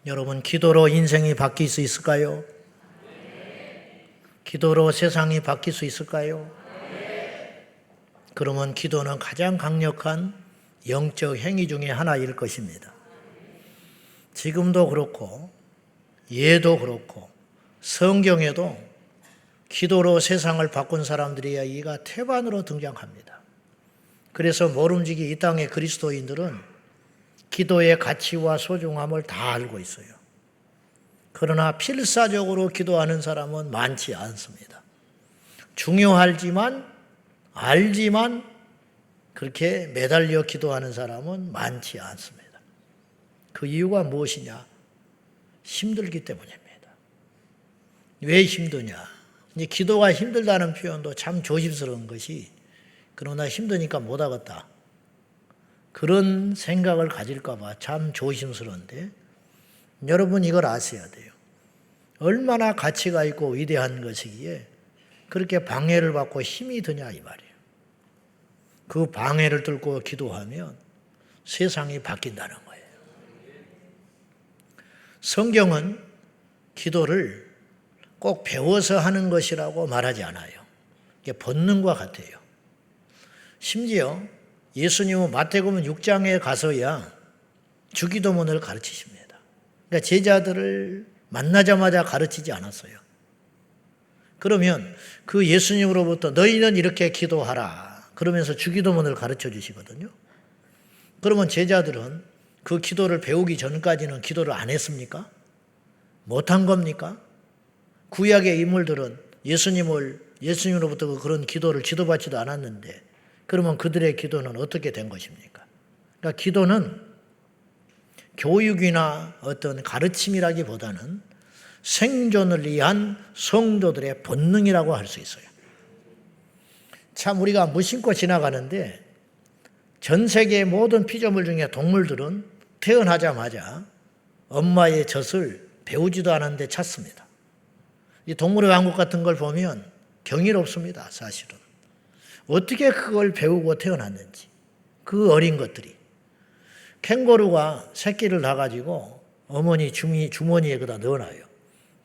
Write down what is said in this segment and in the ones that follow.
여러분, 기도로 인생이 바뀔 수 있을까요? 기도로 세상이 바뀔 수 있을까요? 그러면 기도는 가장 강력한 영적 행위 중에 하나일 것입니다. 지금도 그렇고 예도 그렇고 성경에도 기도로 세상을 바꾼 사람들의 이야기가 태반으로 등장합니다. 그래서 모름지기 이 땅의 그리스도인들은 기도의 가치와 소중함을 다 알고 있어요. 그러나 필사적으로 기도하는 사람은 많지 않습니다. 중요하지만 알지만 그렇게 매달려 기도하는 사람은 많지 않습니다. 그 이유가 무엇이냐? 힘들기 때문입니다. 왜 힘드냐? 이제 기도가 힘들다는 표현도 참 조심스러운 것이, 그러나 힘드니까 못하겠다, 그런 생각을 가질까 봐 참 조심스러운데, 여러분 이걸 아셔야 돼요. 얼마나 가치가 있고 위대한 것이기에 그렇게 방해를 받고 힘이 드냐 이 말이에요. 그 방해를 뚫고 기도하면 세상이 바뀐다는 거예요. 성경은 기도를 꼭 배워서 하는 것이라고 말하지 않아요. 이게 본능과 같아요. 심지어 예수님은 마태복음 6장에 가서야 주기도문을 가르치십니다. 그러니까 제자들을 만나자마자 가르치지 않았어요. 그러면 그 예수님으로부터 너희는 이렇게 기도하라 그러면서 주기도문을 가르쳐 주시거든요. 그러면 제자들은 그 기도를 배우기 전까지는 기도를 안 했습니까? 못한 겁니까? 구약의 인물들은 예수님으로부터 그런 기도를 지도받지도 않았는데, 그러면 그들의 기도는 어떻게 된 것입니까? 그러니까 기도는 교육이나 어떤 가르침이라기보다는 생존을 위한 성도들의 본능이라고 할 수 있어요. 참 우리가 무심코 지나가는데 전 세계의 모든 피조물 중에 동물들은 태어나자마자 엄마의 젖을 배우지도 않았는데 찾습니다. 이 동물의 왕국 같은 걸 보면 경이롭습니다, 사실은. 어떻게 그걸 배우고 태어났는지, 그 어린 것들이. 캥거루가 새끼를 낳아가지고 어머니 주머니에 그다 넣어놔요.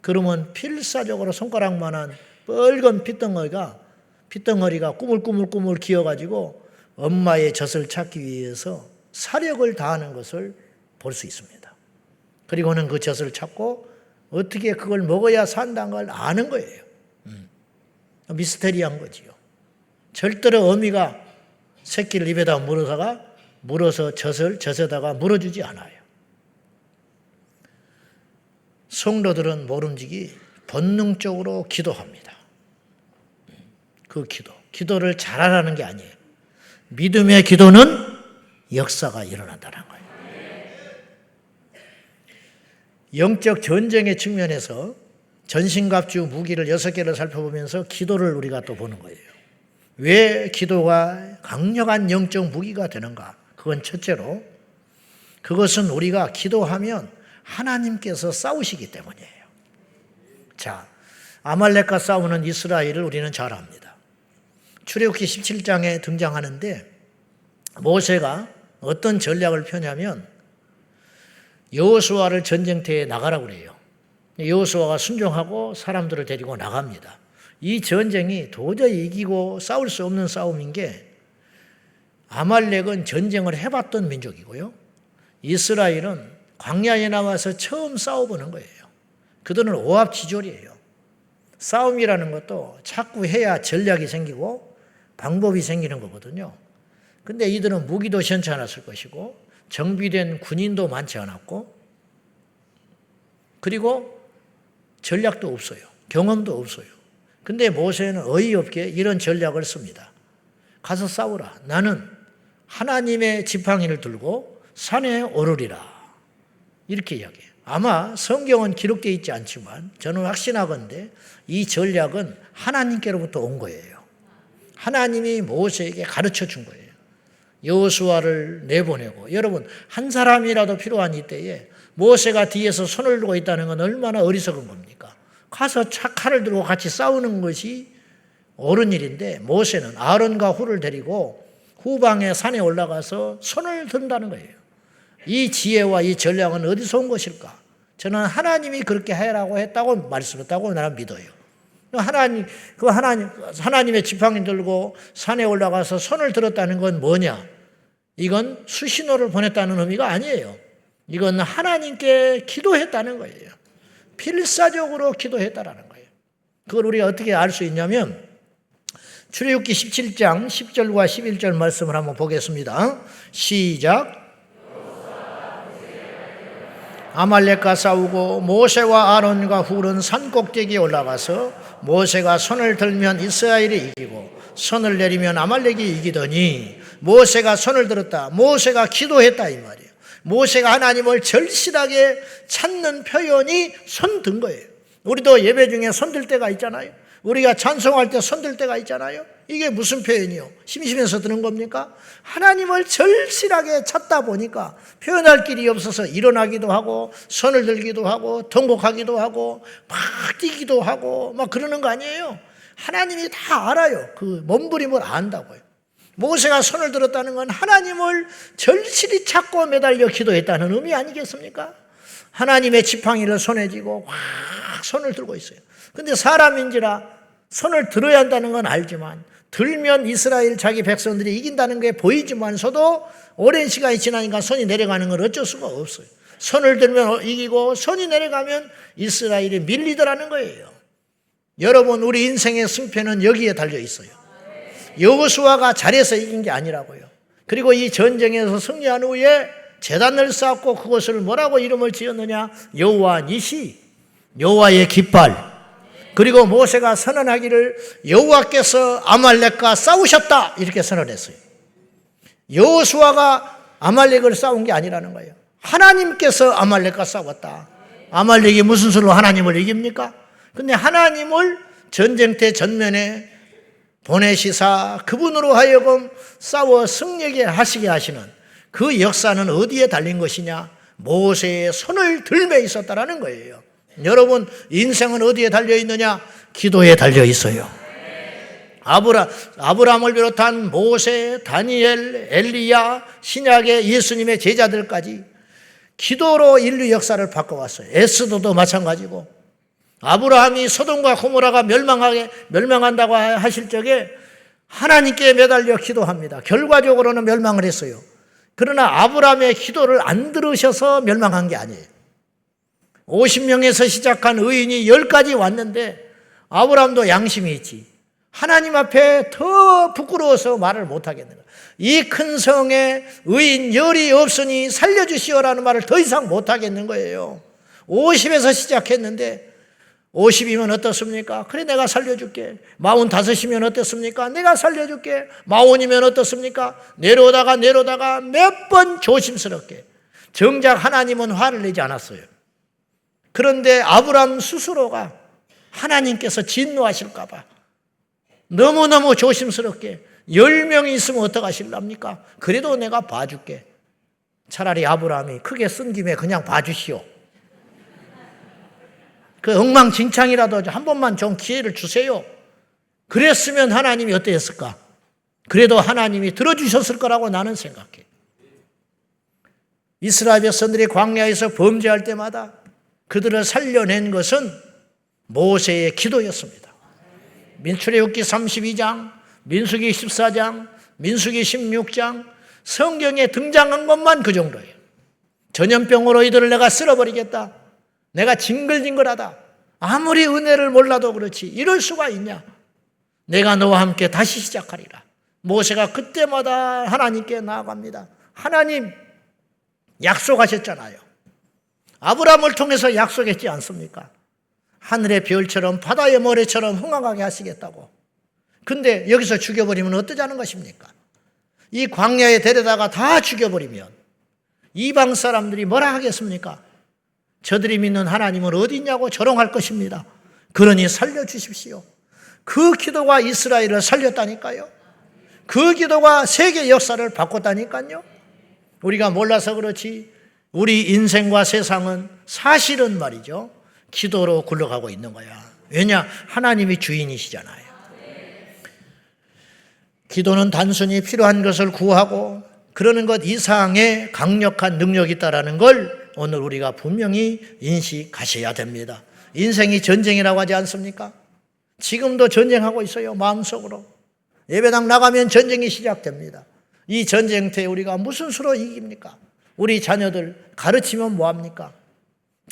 그러면 필사적으로 손가락만한 빨간 핏덩어리가 꾸물꾸물 기어가지고 엄마의 젖을 찾기 위해서 사력을 다하는 것을 볼 수 있습니다. 그리고는 그 젖을 찾고 어떻게 그걸 먹어야 산다는 걸 아는 거예요. 미스테리한 거지요. 절대로 어미가 새끼를 입에다 물어서 젖에다가 물어주지 않아요. 성도들은 모름지기 본능적으로 기도합니다. 그 기도를 잘하라는 게 아니에요. 믿음의 기도는 역사가 일어난다는 거예요. 영적 전쟁의 측면에서 전신갑주 무기를 6개를 살펴보면서 기도를 우리가 또 보는 거예요. 왜 기도가 강력한 영적 무기가 되는가? 그건 첫째로, 그것은 우리가 기도하면 하나님께서 싸우시기 때문이에요. 자, 아말렉과 싸우는 이스라엘을 우리는 잘 압니다. 출애굽기 17장에 등장하는데 모세가 어떤 전략을 펴냐면 여호수아를 전쟁터에 나가라고 그래요. 여호수아가 순종하고 사람들을 데리고 나갑니다. 이 전쟁이 도저히 이기고 싸울 수 없는 싸움인 게, 아말렉은 전쟁을 해봤던 민족이고요, 이스라엘은 광야에 나와서 처음 싸워보는 거예요. 그들은 오합지졸이에요. 싸움이라는 것도 자꾸 해야 전략이 생기고 방법이 생기는 거거든요. 근데 이들은 무기도 시원치 않았을 것이고 정비된 군인도 많지 않았고, 그리고 전략도 없어요. 경험도 없어요. 근데 모세는 어이없게 이런 전략을 씁니다. 가서 싸우라. 나는 하나님의 지팡이를 들고 산에 오르리라. 이렇게 이야기해요. 아마 성경은 기록되어 있지 않지만 저는 확신하건대 이 전략은 하나님께로부터 온 거예요. 하나님이 모세에게 가르쳐 준 거예요. 여호수아를 내보내고, 여러분 한 사람이라도 필요한 이때에 모세가 뒤에서 손을 들고 있다는 건 얼마나 어리석은 겁니까? 가서 칼을 들고 같이 싸우는 것이 옳은 일인데, 모세는 아론과 훌을 데리고 후방의 산에 올라가서 손을 든다는 거예요. 이 지혜와 이 전략은 어디서 온 것일까? 저는 하나님이 그렇게 해라고 했다고 말씀했다고 나는 믿어요. 하나님의 지팡이 들고 산에 올라가서 손을 들었다는 건 뭐냐? 이건 수신호를 보냈다는 의미가 아니에요. 이건 하나님께 기도했다는 거예요. 필사적으로 기도했다라는 거예요. 그걸 우리가 어떻게 알 수 있냐면 출애굽기 17장 10절과 11절 말씀을 한번 보겠습니다. 시작. 아말렉과 싸우고 모세와 아론과 훌은 산 꼭대기에 올라가서 모세가 손을 들면 이스라엘이 이기고 손을 내리면 아말렉이 이기더니 모세가 손을 들었다. 모세가 기도했다 이 말이에요. 모세가 하나님을 절실하게 찾는 표현이 손 든 거예요. 우리도 예배 중에 손 들 때가 있잖아요. 우리가 찬송할 때 손 들 때가 있잖아요. 이게 무슨 표현이요? 심심해서 드는 겁니까? 하나님을 절실하게 찾다 보니까 표현할 길이 없어서 일어나기도 하고 손을 들기도 하고 통곡하기도 하고 막 뛰기도 하고 막 그러는 거 아니에요? 하나님이 다 알아요. 그 몸부림을 안다고요. 모세가 손을 들었다는 건 하나님을 절실히 찾고 매달려 기도했다는 의미 아니겠습니까? 하나님의 지팡이를 손에 쥐고 확 손을 들고 있어요. 근데 사람인지라 손을 들어야 한다는 건 알지만 들면 이스라엘 자기 백성들이 이긴다는 게 보이지만서도 오랜 시간이 지나니까 손이 내려가는 건 어쩔 수가 없어요. 손을 들면 이기고 손이 내려가면 이스라엘이 밀리더라는 거예요. 여러분, 우리 인생의 승패는 여기에 달려 있어요. 여호수아가 잘해서 이긴 게 아니라고요. 그리고 이 전쟁에서 승리한 후에 제단을 쌓고 그것을 뭐라고 이름을 지었느냐? 여호와 니시, 여호와의 깃발. 그리고 모세가 선언하기를 여호와께서 아말렉과 싸우셨다 이렇게 선언했어요. 여호수아가 아말렉을 싸운 게 아니라는 거예요. 하나님께서 아말렉과 싸웠다. 아말렉이 무슨 수로 하나님을 이깁니까? 근데 하나님을 전쟁터 전면에 보내시사 그분으로 하여금 싸워 승리하게 하시게 하시는 그 역사는 어디에 달린 것이냐? 모세의 손을 들매 있었다라는 거예요. 여러분, 인생은 어디에 달려 있느냐? 기도에 달려 있어요. 아브라함을 비롯한 모세, 다니엘, 엘리야, 신약의 예수님의 제자들까지 기도로 인류 역사를 바꿔왔어요. 에스더도 마찬가지고. 아브라함이 소돔과 고모라가 멸망한다고 하실 적에 하나님께 매달려 기도합니다. 결과적으로는 멸망을 했어요. 그러나 아브라함의 기도를 안 들으셔서 멸망한 게 아니에요. 50명에서 시작한 의인이 10까지 왔는데 아브라함도 양심이 있지. 하나님 앞에 더 부끄러워서 말을 못하겠는 거예요. 이 큰 성에 의인 10이 없으니 살려주시오라는 말을 더 이상 못하겠는 거예요. 50에서 시작했는데 50이면 어떻습니까? 그래 내가 살려줄게. 45이면 어떻습니까? 내가 살려줄게. 40이면 어떻습니까? 내려오다가 몇 번 조심스럽게. 정작 하나님은 화를 내지 않았어요. 그런데 아브라함 스스로가 하나님께서 진노하실까 봐 너무너무 조심스럽게 10명이 있으면 어떡하실랍니까? 그래도 내가 봐줄게. 차라리 아브라함이 크게 쓴 김에 그냥 봐주시오. 그 엉망진창이라도 한 번만 좀 기회를 주세요. 그랬으면 하나님이 어땠을까? 그래도 하나님이 들어주셨을 거라고 나는 생각해. 이스라엘 백성들이 광야에서 범죄할 때마다 그들을 살려낸 것은 모세의 기도였습니다. 출애굽기 32장, 민수기 14장, 민수기 16장 성경에 등장한 것만 그 정도예요. 전염병으로 이들을 내가 쓸어버리겠다. 내가 징글징글하다. 아무리 은혜를 몰라도 그렇지 이럴 수가 있냐. 내가 너와 함께 다시 시작하리라. 모세가 그때마다 하나님께 나아갑니다. 하나님 약속하셨잖아요. 아브라함을 통해서 약속했지 않습니까? 하늘의 별처럼 바다의 모래처럼 흥황하게 하시겠다고. 근데 여기서 죽여버리면 어떠자는 것입니까? 이 광야에 데려다가 다 죽여버리면 이방 사람들이 뭐라 하겠습니까? 저들이 믿는 하나님은 어디 있냐고 조롱할 것입니다. 그러니 살려주십시오. 그 기도가 이스라엘을 살렸다니까요. 그 기도가 세계 역사를 바꿨다니까요. 우리가 몰라서 그렇지 우리 인생과 세상은 사실은 말이죠. 기도로 굴러가고 있는 거야. 왜냐? 하나님이 주인이시잖아요. 기도는 단순히 필요한 것을 구하고 그러는 것 이상의 강력한 능력이 있다는 걸 오늘 우리가 분명히 인식하셔야 됩니다. 인생이 전쟁이라고 하지 않습니까? 지금도 전쟁하고 있어요. 마음속으로. 예배당 나가면 전쟁이 시작됩니다. 이 전쟁터에 우리가 무슨 수로 이깁니까? 우리 자녀들 가르치면 뭐합니까?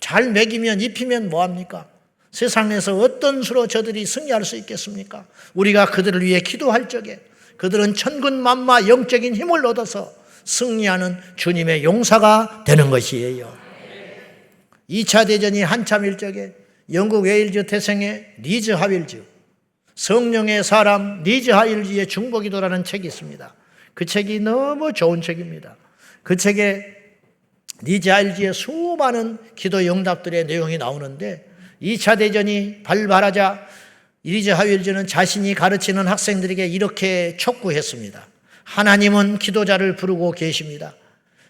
잘 먹이면 입히면 뭐합니까? 세상에서 어떤 수로 저들이 승리할 수 있겠습니까? 우리가 그들을 위해 기도할 적에 그들은 천군만마 영적인 힘을 얻어서 승리하는 주님의 용사가 되는 것이에요. 2차 대전이 한참일 적에 영국 웨일즈 태생의 리즈 하윌즈, 성령의 사람 리즈 하윌즈의 중보기도라는 책이 있습니다. 그 책이 너무 좋은 책입니다. 그 책에 리즈 하윌즈의 수많은 기도 응답들의 내용이 나오는데 2차 대전이 발발하자 리즈 하윌즈는 자신이 가르치는 학생들에게 이렇게 촉구했습니다. 하나님은 기도자를 부르고 계십니다.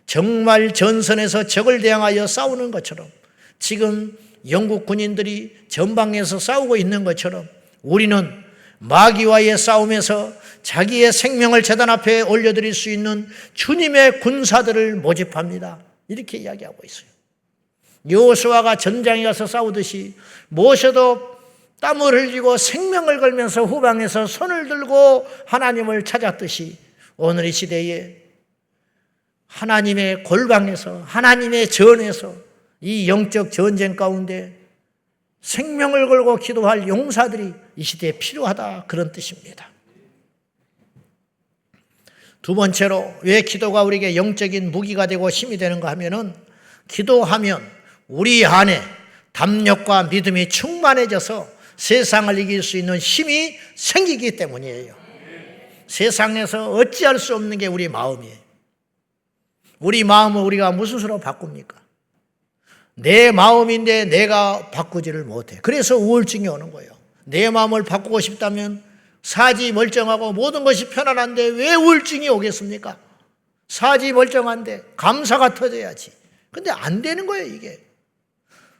정말 전선에서 적을 대항하여 싸우는 것처럼 지금 영국 군인들이 전방에서 싸우고 있는 것처럼 우리는 마귀와의 싸움에서 자기의 생명을 제단 앞에 올려드릴 수 있는 주님의 군사들을 모집합니다. 이렇게 이야기하고 있어요. 여호수아가 전장에 가서 싸우듯이 모세도 땀을 흘리고 생명을 걸면서 후방에서 손을 들고 하나님을 찾았듯이 오늘 이 시대에 하나님의 골방에서 하나님의 전에서 이 영적 전쟁 가운데 생명을 걸고 기도할 용사들이 이 시대에 필요하다, 그런 뜻입니다. 두 번째로 왜 기도가 우리에게 영적인 무기가 되고 힘이 되는가 하면은 기도하면 우리 안에 담력과 믿음이 충만해져서 세상을 이길 수 있는 힘이 생기기 때문이에요. 세상에서 어찌할 수 없는 게 우리 마음이에요. 우리 마음을 우리가 무슨 수로 바꿉니까? 내 마음인데 내가 바꾸지를 못해. 그래서 우울증이 오는 거예요. 내 마음을 바꾸고 싶다면 사지 멀쩡하고 모든 것이 편안한데 왜 우울증이 오겠습니까? 사지 멀쩡한데 감사가 터져야지. 근데 안 되는 거예요, 이게.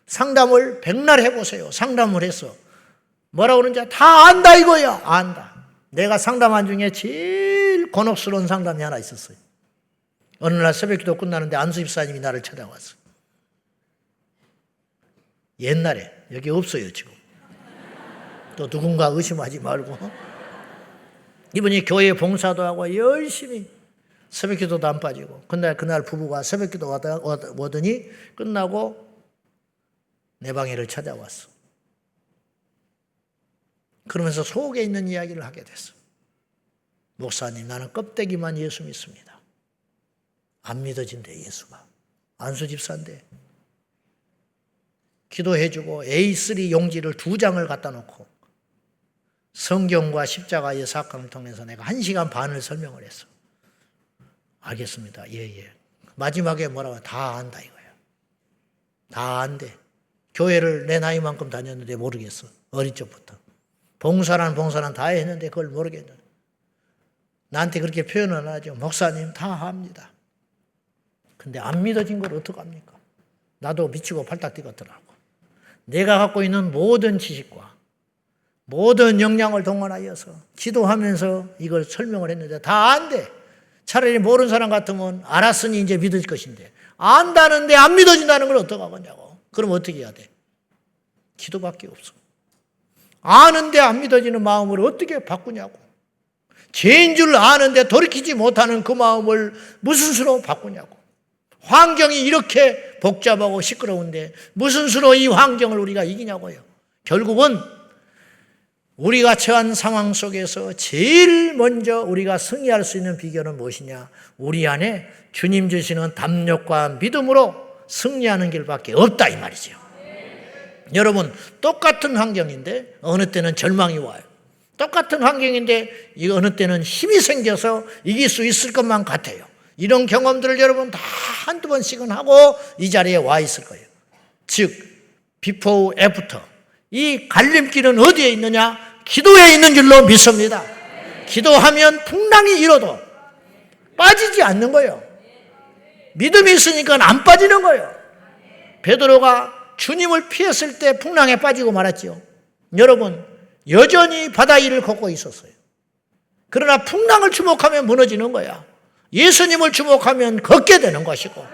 상담을 백날 해보세요. 상담을 해서 뭐라고 그러는지 다 안다 이거야. 안다. 내가 상담한 중에 제일 곤혹스러운 상담이 하나 있었어요. 어느 날 새벽기도 끝나는데 안수 집사님이 나를 찾아왔어요. 옛날에, 여기 없어요 지금. 또 누군가 의심하지 말고. 이분이 교회 봉사도 하고 열심히 새벽기도도 안 빠지고 그날 부부가 새벽기도 오더니 끝나고 내 방에를 찾아왔어. 그러면서 속에 있는 이야기를 하게 됐어. 목사님, 나는 껍데기만 예수 믿습니다. 안 믿어진대, 예수가. 안수 집사인데. 기도해주고 A3 용지를 2장을 갖다 놓고 성경과 십자가의 사건을 통해서 내가 1시간 반을 설명을 했어. 알겠습니다. 예. 마지막에 뭐라고 다 안다 이거야. 다 안돼. 교회를 내 나이만큼 다녔는데 모르겠어. 어릴 적부터. 봉사란 다 했는데 그걸 모르겠는데. 나한테 그렇게 표현은 안 하죠. 목사님 다 합니다. 근데 안 믿어진 걸 어떡합니까? 나도 미치고 팔딱 뛰었더라고. 내가 갖고 있는 모든 지식과 모든 역량을 동원하여서 기도하면서 이걸 설명을 했는데 다 안 돼. 차라리 모르는 사람 같으면 알았으니 이제 믿을 것인데 안다는데 안 믿어진다는 걸 어떡하겠냐고. 그럼 어떻게 해야 돼? 기도밖에 없어. 아는데 안 믿어지는 마음을 어떻게 바꾸냐고. 죄인 줄 아는데 돌이키지 못하는 그 마음을 무슨 수로 바꾸냐고. 환경이 이렇게 복잡하고 시끄러운데 무슨 수로 이 환경을 우리가 이기냐고요. 결국은 우리가 처한 상황 속에서 제일 먼저 우리가 승리할 수 있는 비결은 무엇이냐? 우리 안에 주님 주시는 담력과 믿음으로 승리하는 길밖에 없다 이 말이죠. 여러분, 똑같은 환경인데 어느 때는 절망이 와요. 똑같은 환경인데 어느 때는 힘이 생겨서 이길 수 있을 것만 같아요. 이런 경험들을 여러분 다 한두 번씩은 하고 이 자리에 와 있을 거예요. 즉, before, after. 이 갈림길은 어디에 있느냐? 기도에 있는 줄로 믿습니다. 기도하면 풍랑이 일어도 빠지지 않는 거예요. 믿음이 있으니까 안 빠지는 거예요. 베드로가 주님을 피했을 때 풍랑에 빠지고 말았죠. 여러분, 여전히 바다 위를 걷고 있었어요. 그러나 풍랑을 주목하면 무너지는 거야. 예수님을 주목하면 걷게 되는 것이고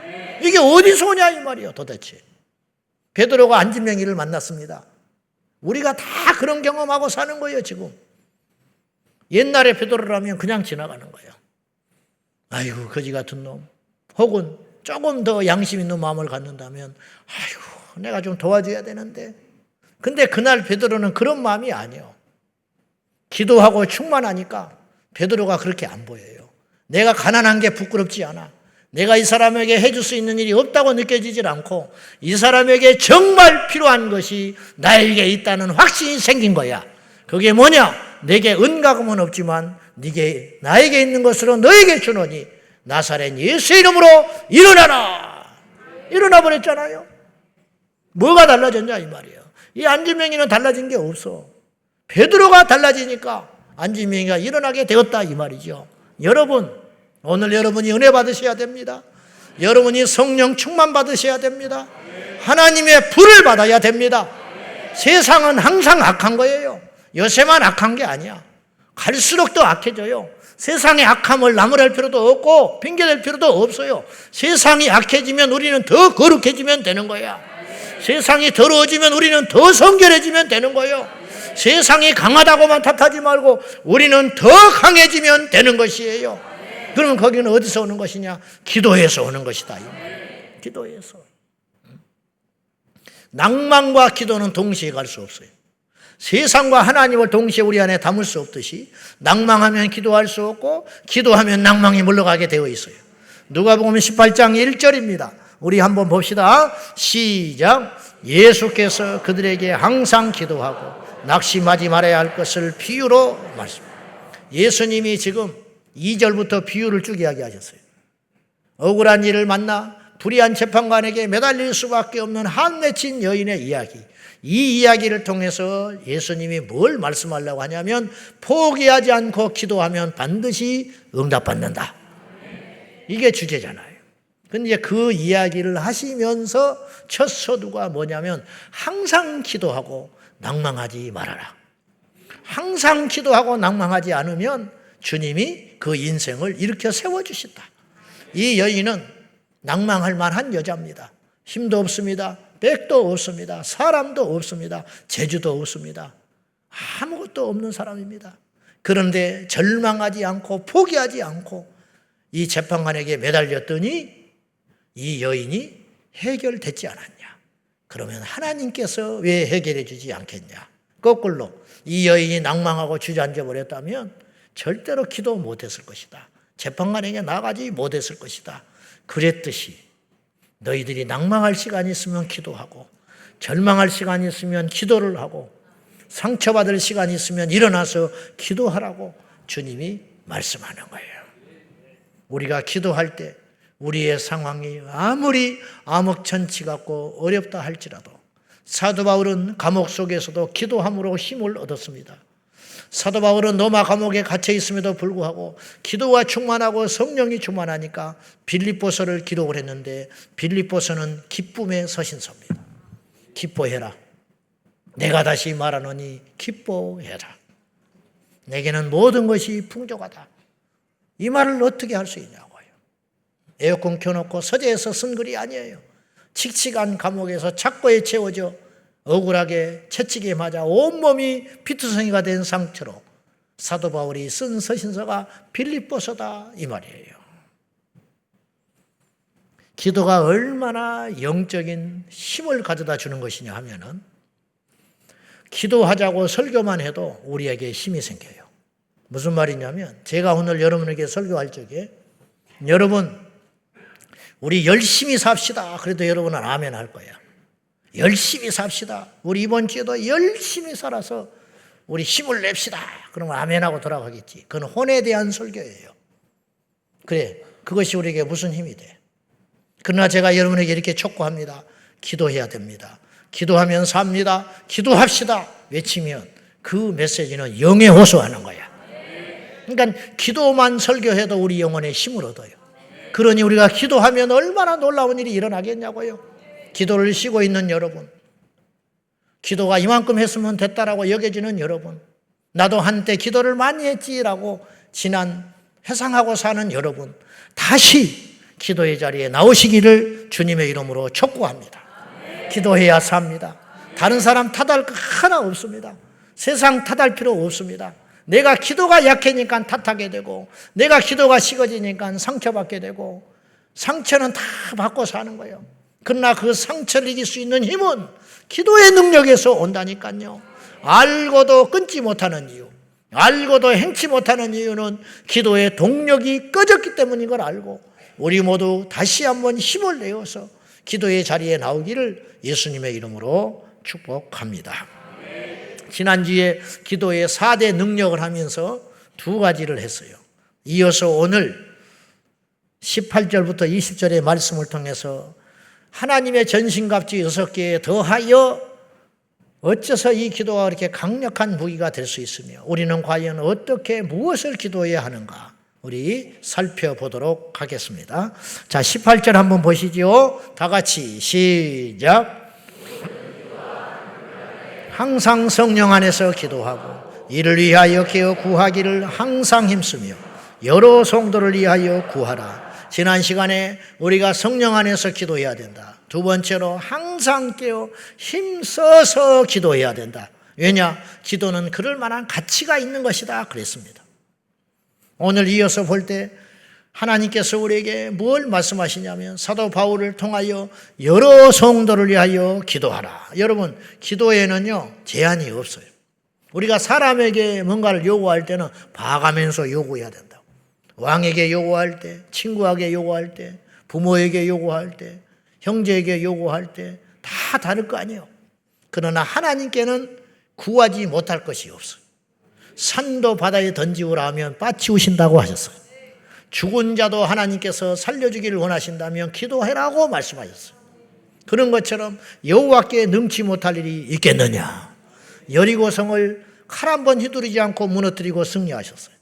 이게 어디서 오냐 이 말이에요 도대체. 베드로가 안진뱅이를 만났습니다. 우리가 다 그런 경험하고 사는 거예요 지금. 옛날에 베드로라면 그냥 지나가는 거예요. 아이고 거지 같은 놈. 혹은 조금 더 양심 있는 마음을 갖는다면 아이고 내가 좀 도와줘야 되는데. 근데 그날 베드로는 그런 마음이 아니에요. 기도하고 충만하니까 베드로가 그렇게 안 보여요. 내가 가난한 게 부끄럽지 않아. 내가 이 사람에게 해줄 수 있는 일이 없다고 느껴지질 않고 이 사람에게 정말 필요한 것이 나에게 있다는 확신이 생긴 거야. 그게 뭐냐? 내게 은가금은 없지만 네게 나에게 있는 것으로 너에게 주노니 나사렛 예수의 이름으로 일어나라. 일어나 버렸잖아요. 뭐가 달라졌냐 이 말이에요. 이 안진뱅이는 달라진 게 없어. 베드로가 달라지니까 안진뱅이가 일어나게 되었다 이 말이죠. 여러분 오늘 여러분이 은혜 받으셔야 됩니다. 여러분이 성령 충만 받으셔야 됩니다. 하나님의 불을 받아야 됩니다. 세상은 항상 악한 거예요. 요새만 악한 게 아니야. 갈수록 더 악해져요. 세상의 악함을 나무랄 필요도 없고 핑계댈 필요도 없어요. 세상이 악해지면 우리는 더 거룩해지면 되는 거야. 세상이 더러워지면 우리는 더 성결해지면 되는 거예요. 세상이 강하다고만 탓하지 말고 우리는 더 강해지면 되는 것이에요. 그러면 거기는 어디서 오는 것이냐? 기도에서 오는 것이다. 기도에서. 낭만과 기도는 동시에 갈 수 없어요. 세상과 하나님을 동시에 우리 안에 담을 수 없듯이 낭망하면 기도할 수 없고 기도하면 낭망이 물러가게 되어 있어요. 누가복음 18장 1절입니다. 우리 한번 봅시다. 시작. 예수께서 그들에게 항상 기도하고 낙심하지 말아야 할 것을 비유로 말씀합니다. 예수님이 지금 2절부터 비유를 쭉 이야기하셨어요. 억울한 일을 만나 불의한 재판관에게 매달릴 수밖에 없는 한 맺힌 여인의 이야기. 이 이야기를 통해서 예수님이 뭘 말씀하려고 하냐면 포기하지 않고 기도하면 반드시 응답받는다. 이게 주제잖아요. 근데 그 이야기를 하시면서 첫 서두가 뭐냐면 항상 기도하고 낭망하지 말아라. 항상 기도하고 낭망하지 않으면 주님이 그 인생을 일으켜 세워주신다. 이 여인은 낭망할 만한 여자입니다. 힘도 없습니다. 백도 없습니다. 사람도 없습니다. 재주도 없습니다. 아무것도 없는 사람입니다. 그런데 절망하지 않고 포기하지 않고 이 재판관에게 매달렸더니 이 여인이 해결되지 않았냐. 그러면 하나님께서 왜 해결해 주지 않겠냐. 거꾸로 이 여인이 낭망하고 주저앉아 버렸다면 절대로 기도 못했을 것이다. 재판관에게 나가지 못했을 것이다. 그랬듯이 너희들이 낭망할 시간이 있으면 기도하고 절망할 시간이 있으면 기도를 하고 상처받을 시간이 있으면 일어나서 기도하라고 주님이 말씀하는 거예요. 우리가 기도할 때 우리의 상황이 아무리 암흑천치 같고 어렵다 할지라도 사도 바울은 감옥 속에서도 기도함으로 힘을 얻었습니다. 사도 바울은 로마 감옥에 갇혀 있음에도 불구하고 기도가 충만하고 성령이 충만하니까 빌립보서를 기록을 했는데 빌립보서는 기쁨의 서신서입니다. 기뻐해라. 내가 다시 말하노니 기뻐해라. 내게는 모든 것이 풍족하다. 이 말을 어떻게 할 수 있냐고요. 에어컨 켜놓고 서재에서 쓴 글이 아니에요. 칙칙한 감옥에서 착고에 채워져 억울하게 채찍에 맞아 온몸이 피투성이가 된 상태로 사도 바울이 쓴 서신서가 빌립보서다 이 말이에요. 기도가 얼마나 영적인 힘을 가져다 주는 것이냐 하면은 기도하자고 설교만 해도 우리에게 힘이 생겨요. 무슨 말이냐면 제가 오늘 여러분에게 설교할 적에 여러분 우리 열심히 삽시다. 그래도 여러분은 아멘 할 거야. 열심히 삽시다. 우리 이번 주에도 열심히 살아서 우리 힘을 냅시다. 그러면 아멘하고 돌아가겠지. 그건 혼에 대한 설교예요. 그래, 그것이 우리에게 무슨 힘이 돼? 그러나 제가 여러분에게 이렇게 촉구합니다. 기도해야 됩니다. 기도하면 삽니다. 기도합시다. 외치면 그 메시지는 영에 호소하는 거야. 그러니까 기도만 설교해도 우리 영혼에 힘을 얻어요. 그러니 우리가 기도하면 얼마나 놀라운 일이 일어나겠냐고요. 기도를 쉬고 있는 여러분, 기도가 이만큼 했으면 됐다라고 여겨지는 여러분, 나도 한때 기도를 많이 했지라고 지난 회상하고 사는 여러분, 다시 기도의 자리에 나오시기를 주님의 이름으로 촉구합니다. 기도해야 삽니다. 다른 사람 탓할 거 하나 없습니다. 세상 탓할 필요 없습니다. 내가 기도가 약해니까 탓하게 되고, 내가 기도가 식어지니까 상처받게 되고, 상처는 다 받고 사는 거예요. 그러나 그 상처를 이길 수 있는 힘은 기도의 능력에서 온다니까요. 알고도 끊지 못하는 이유, 알고도 행치 못하는 이유는 기도의 동력이 꺼졌기 때문인 걸 알고, 우리 모두 다시 한번 힘을 내어서 기도의 자리에 나오기를 예수님의 이름으로 축복합니다. 지난주에 기도의 4대 능력을 하면서 2가지를 했어요. 이어서 오늘 18절부터 20절의 말씀을 통해서 하나님의 전신갑주 6개에 더하여 어째서 이 기도가 그렇게 강력한 무기가 될 수 있으며 우리는 과연 어떻게 무엇을 기도해야 하는가 우리 살펴보도록 하겠습니다. 자, 18절 한번 보시죠. 다 같이 시작. 항상 성령 안에서 기도하고 이를 위하여 깨어 구하기를 항상 힘쓰며 여러 성도를 위하여 구하라. 지난 시간에 우리가 성령 안에서 기도해야 된다. 2번째로 항상 깨어 힘써서 기도해야 된다. 왜냐? 기도는 그럴 만한 가치가 있는 것이다 그랬습니다. 오늘 이어서 볼 때 하나님께서 우리에게 뭘 말씀하시냐면 사도 바울을 통하여 여러 성도를 위하여 기도하라. 여러분, 기도에는요 제한이 없어요. 우리가 사람에게 뭔가를 요구할 때는 봐가면서 요구해야 된다고. 왕에게 요구할 때, 친구에게 요구할 때, 부모에게 요구할 때, 형제에게 요구할 때 다 다를 거 아니에요. 그러나 하나님께는 구하지 못할 것이 없어요. 산도 바다에 던지우라 하면 빠치우신다고 하셨어요. 죽은 자도 하나님께서 살려주기를 원하신다면 기도해라고 말씀하셨어요. 그런 것처럼 여호와께 능치 못할 일이 있겠느냐. 여리고성을 칼 한 번 휘두르지 않고 무너뜨리고 승리하셨어요.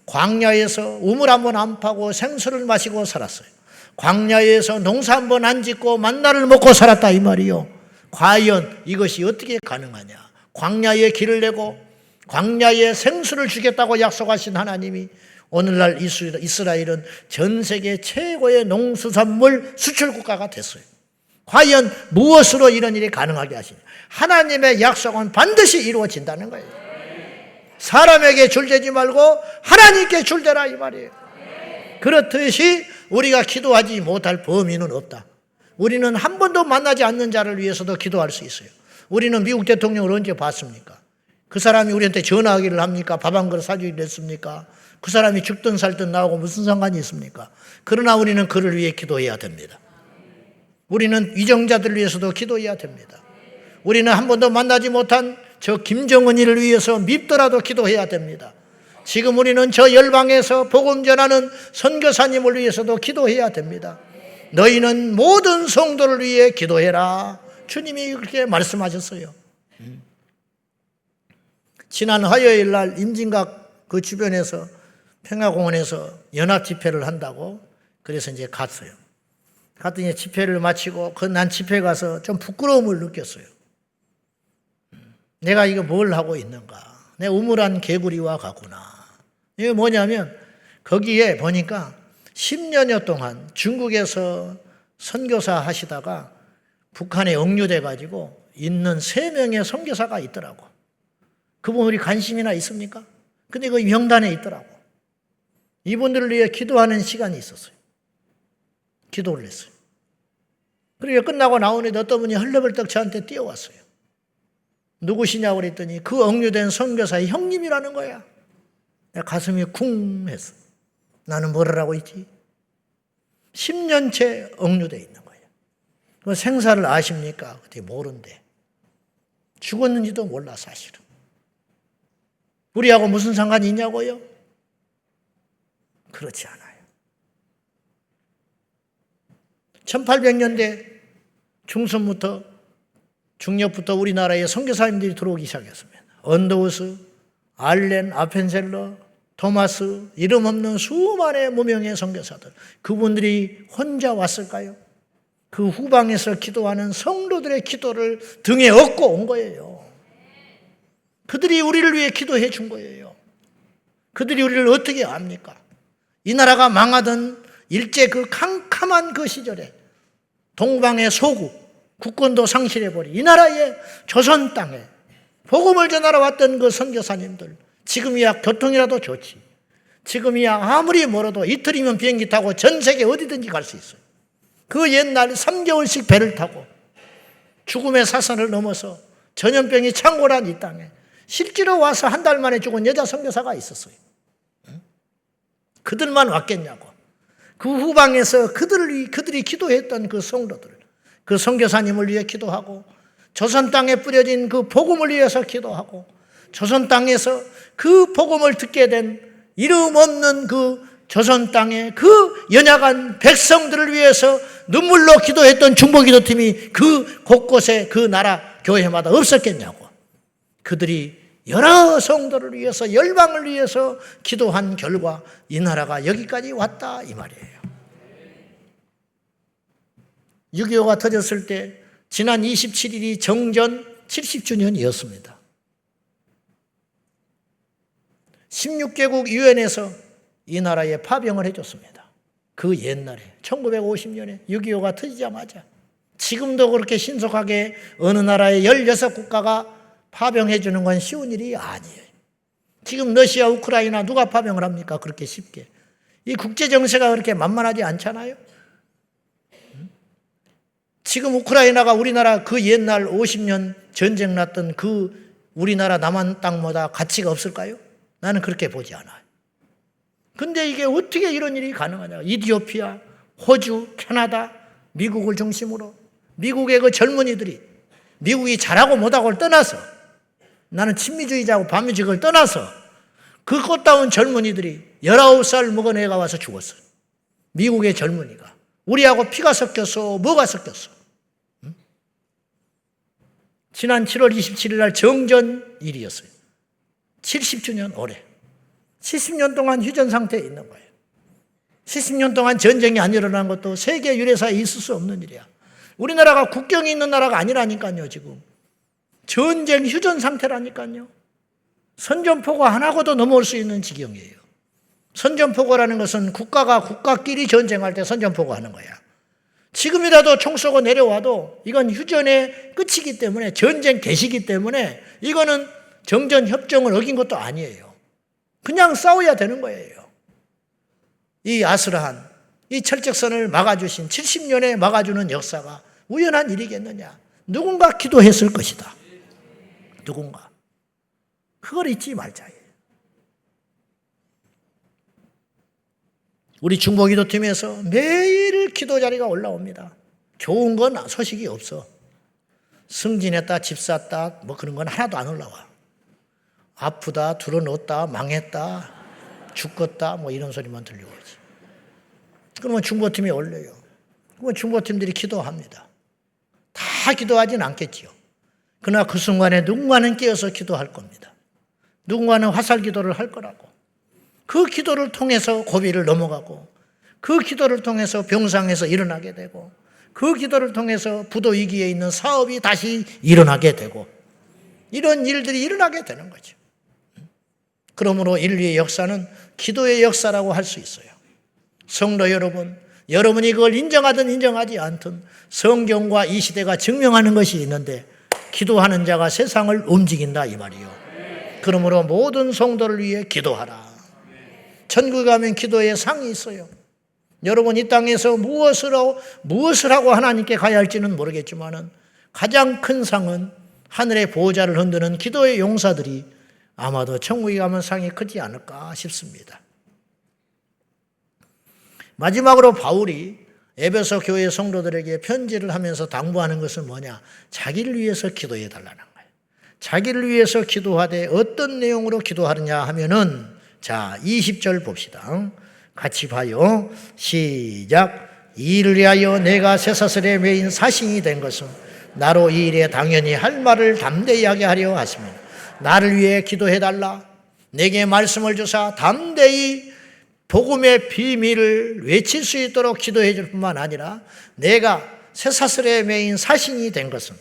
광야에서 우물 한 번 안 파고 생수를 마시고 살았어요. 광야에서 농사 한 번 안 짓고 만나를 먹고 살았다 이 말이요. 과연 이것이 어떻게 가능하냐. 광야에 길을 내고 광야에 생수를 주겠다고 약속하신 하나님이 오늘날 이스라엘은 전 세계 최고의 농수산물 수출 국가가 됐어요. 과연 무엇으로 이런 일이 가능하게 하시냐. 하나님의 약속은 반드시 이루어진다는 거예요. 사람에게 줄대지 말고 하나님께 줄대라 이 말이에요. 그렇듯이 우리가 기도하지 못할 범위는 없다. 우리는 한 번도 만나지 않는 자를 위해서도 기도할 수 있어요. 우리는 미국 대통령을 언제 봤습니까? 그 사람이 우리한테 전화하기를 합니까? 밥 한 그릇 사주기를 했습니까? 그 사람이 죽든 살든 나하고 무슨 상관이 있습니까? 그러나 우리는 그를 위해 기도해야 됩니다. 우리는 위정자들을 위해서도 기도해야 됩니다. 우리는 한 번도 만나지 못한 저 김정은이를 위해서 밉더라도 기도해야 됩니다. 지금 우리는 저 열방에서 복음 전하는 선교사님을 위해서도 기도해야 됩니다. 너희는 모든 성도를 위해 기도해라. 주님이 그렇게 말씀하셨어요. 지난 화요일 날 임진각 그 주변에서 평화공원에서 연합 집회를 한다고 그래서 이제 갔어요. 갔더니 집회를 마치고 난 집회 가서 좀 부끄러움을 느꼈어요. 내가 이거 뭘 하고 있는가. 내 우물한 개구리와 같구나. 이게 뭐냐면 거기에 보니까 10년여 동안 중국에서 선교사 하시다가 북한에 억류돼 가지고 있는 3명의 선교사가 있더라고. 그분 우리 관심이나 있습니까? 근데 그 명단에 있더라고. 이분들을 위해 기도하는 시간이 있었어요. 기도를 했어요. 그리고 끝나고 나오는데 어떤 분이 헐레벌떡 저한테 뛰어왔어요. 누구시냐고 그랬더니 그 억류된 선교사의 형님이라는 거야. 내가 가슴이 쿵 했어. 나는 뭘 하고 있지? 10년째 억류돼 있는 거예요. 그 생사를 아십니까? 어떻게 모른대. 죽었는지도 몰라 사실은. 우리하고 무슨 상관이 있냐고요? 그렇지 않아요. 1800년대 중순부터 중엽부터 우리나라에 선교사님들이 들어오기 시작했습니다. 언더우스, 알렌, 아펜셀러, 토마스, 이름 없는 수많은 무명의 선교사들. 그분들이 혼자 왔을까요? 그 후방에서 기도하는 성도들의 기도를 등에 업고 온 거예요. 그들이 우리를 위해 기도해 준 거예요. 그들이 우리를 어떻게 압니까? 이 나라가 망하든 일제 그 캄캄한 그 시절에 동방의 소국, 국권도 상실해버린 이 나라의 조선 땅에 복음을 전하러 왔던 그 선교사님들, 지금이야 교통이라도 좋지. 지금이야 아무리 멀어도 이틀이면 비행기 타고 전 세계 어디든지 갈 수 있어요. 그 옛날 3개월씩 배를 타고 죽음의 사선을 넘어서 전염병이 창궐한 이 땅에 실제로 와서 한 달 만에 죽은 여자 선교사가 있었어요. 그들만 왔겠냐고. 그 후방에서 그들이 기도했던 그 성도들, 그 선교사님을 위해 기도하고 조선 땅에 뿌려진 그 복음을 위해서 기도하고 조선 땅에서 그 복음을 듣게 된 이름 없는 그 조선 땅의 그 연약한 백성들을 위해서 눈물로 기도했던 중보기도팀이 그 곳곳에 그 나라 교회마다 없었겠냐고. 그들이 여러 성도를 위해서 열방을 위해서 기도한 결과 이 나라가 여기까지 왔다 이 말이에요. 6.25가 터졌을 때 지난 27일이 정전 70주년이었습니다. 16개국 유엔에서 이 나라에 파병을 해줬습니다. 그 옛날에 1950년에 6.25가 터지자마자 지금도 그렇게 신속하게 어느 나라의 16국가가 파병해 주는 건 쉬운 일이 아니에요. 지금 러시아, 우크라이나 누가 파병을 합니까? 그렇게 쉽게. 이 국제 정세가 그렇게 만만하지 않잖아요. 지금 우크라이나가 우리나라 그 옛날 50년 전쟁 났던 그 우리나라 남한 땅보다 가치가 없을까요? 나는 그렇게 보지 않아요. 근데 이게 어떻게 이런 일이 가능하냐. 이디오피아, 호주, 캐나다, 미국을 중심으로 미국의 그 젊은이들이 미국이 잘하고 못하고를 떠나서 나는 친미주의자고 반미주의를 떠나서 그 꽃다운 젊은이들이 19살 먹은 애가 와서 죽었어요. 미국의 젊은이가. 우리하고 피가 섞였어? 뭐가 섞였어? 응? 지난 7월 27일 날 정전일이었어요. 70주년 올해. 70년 동안 휴전 상태에 있는 거예요. 70년 동안 전쟁이 안 일어난 것도 세계 유례사에 있을 수 없는 일이야. 우리나라가 국경이 있는 나라가 아니라니까요, 지금. 전쟁 휴전 상태라니까요. 선전포고 하나고도 넘어올 수 있는 지경이에요. 선전포고라는 것은 국가가 국가끼리 전쟁할 때 선전포고 하는 거야. 지금이라도 총 쏘고 내려와도 이건 휴전의 끝이기 때문에 전쟁 개시기 때문에 이거는 정전협정을 어긴 것도 아니에요. 그냥 싸워야 되는 거예요. 이 아슬한 이 철책선을 막아주신 70년에 막아주는 역사가 우연한 일이겠느냐. 누군가 기도했을 것이다. 누군가. 그걸 잊지 말자. 우리 중보기도팀에서 매일 기도 자리가 올라옵니다. 좋은 건 소식이 없어. 승진했다, 집 샀다, 뭐 그런 건 하나도 안 올라와. 아프다, 들어놓았다, 망했다, 죽었다, 뭐 이런 소리만 들리고 그러지. 그러면 중보팀이 올려요. 그러면 중보팀들이 기도합니다. 다 기도하진 않겠지요. 그러나 그 순간에 누군가는 깨어서 기도할 겁니다. 누군가는 화살 기도를 할 거라고. 그 기도를 통해서 고비를 넘어가고 그 기도를 통해서 병상에서 일어나게 되고 그 기도를 통해서 부도 위기에 있는 사업이 다시 일어나게 되고 이런 일들이 일어나게 되는 거죠. 그러므로 인류의 역사는 기도의 역사라고 할 수 있어요. 성도 여러분, 여러분이 그걸 인정하든 인정하지 않든 성경과 이 시대가 증명하는 것이 있는데 기도하는 자가 세상을 움직인다 이 말이요. 그러므로 모든 성도를 위해 기도하라. 천국에 가면 기도의 상이 있어요. 여러분 이 땅에서 무엇을 하고 하나님께 가야 할지는 모르겠지만 가장 큰 상은 하늘의 보호자를 흔드는 기도의 용사들이 아마도 천국에 가면 상이 크지 않을까 싶습니다. 마지막으로 바울이 에베소 교회 성도들에게 편지를 하면서 당부하는 것은 뭐냐? 자기를 위해서 기도해 달라는 거예요. 자기를 위해서 기도하되 어떤 내용으로 기도하느냐 하면은 자 20절 봅시다. 같이 봐요. 시작. 이 일을 위하여 내가 쇠사슬에 매인 사신이 된 것은 나로 이 일에 당연히 할 말을 담대히 하게 하려 하시면 나를 위해 기도해 달라. 내게 말씀을 주사 담대히 복음의 비밀을 외칠 수 있도록 기도해 줄 뿐만 아니라 내가 쇠사슬에 매인 사신이 된 것은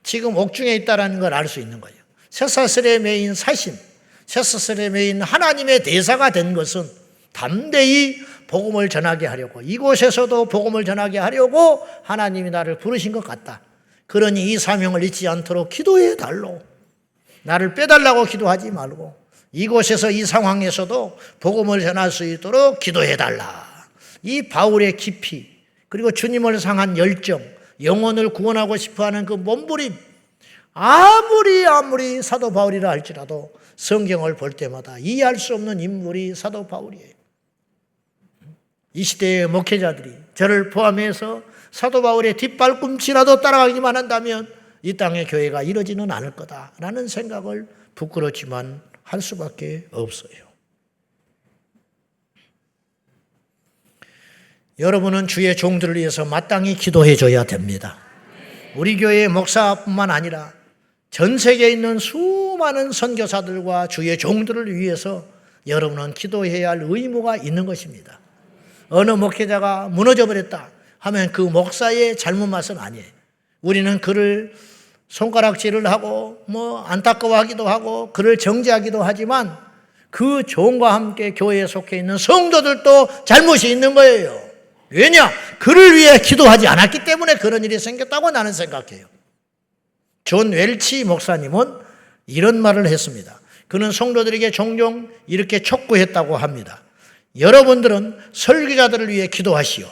지금 옥중에 있다는 걸 알 수 있는 거예요. 쇠사슬에 매인 사신, 쇠사슬에 매인 하나님의 대사가 된 것은 담대히 복음을 전하게 하려고, 이곳에서도 복음을 전하게 하려고 하나님이 나를 부르신 것 같다. 그러니 이 사명을 잊지 않도록 기도해 달로. 나를 빼달라고 기도하지 말고 이곳에서 이 상황에서도 복음을 전할 수 있도록 기도해 달라. 이 바울의 깊이, 그리고 주님을 향한 열정, 영혼을 구원하고 싶어하는 그 몸부림, 아무리 사도 바울이라 할지라도 성경을 볼 때마다 이해할 수 없는 인물이 사도 바울이에요. 이 시대의 목회자들이 저를 포함해서 사도 바울의 뒷발꿈치라도 따라가기만 한다면 이 땅의 교회가 이루어지는 않을 거다라는 생각을 부끄럽지만 할 수밖에 없어요. 여러분은 주의 종들을 위해서 마땅히 기도해 줘야 됩니다. 우리 교회의 목사뿐만 아니라 전 세계에 있는 수많은 선교사들과 주의 종들을 위해서 여러분은 기도해야 할 의무가 있는 것입니다. 어느 목회자가 무너져 버렸다 하면 그 목사의 잘못 맛은 아니에요. 우리는 그를 손가락질을 하고 안타까워하기도 하고 그를 정죄하기도 하지만 그 종과 함께 교회에 속해 있는 성도들도 잘못이 있는 거예요. 왜냐? 그를 위해 기도하지 않았기 때문에 그런 일이 생겼다고 나는 생각해요. 존 웰치 목사님은 이런 말을 했습니다. 그는 성도들에게 종종 이렇게 촉구했다고 합니다. 여러분들은 설교자들을 위해 기도하시오.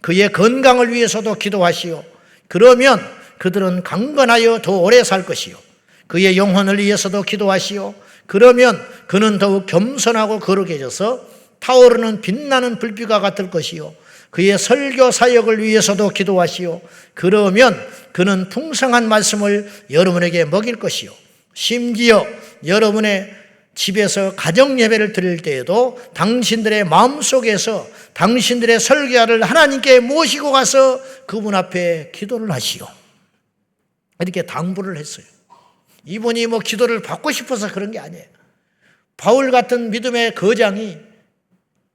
그의 건강을 위해서도 기도하시오. 그러면 그들은 강건하여 더 오래 살 것이요. 그의 영혼을 위해서도 기도하시오. 그러면 그는 더욱 겸손하고 거룩해져서 타오르는 빛나는 불빛과 같을 것이요. 그의 설교 사역을 위해서도 기도하시오. 그러면 그는 풍성한 말씀을 여러분에게 먹일 것이요. 심지어 여러분의 집에서 가정 예배를 드릴 때에도 당신들의 마음속에서 당신들의 설교자를 하나님께 모시고 가서 그분 앞에 기도를 하시오. 이렇게 당부를 했어요. 이분이 기도를 받고 싶어서 그런 게 아니에요. 바울 같은 믿음의 거장이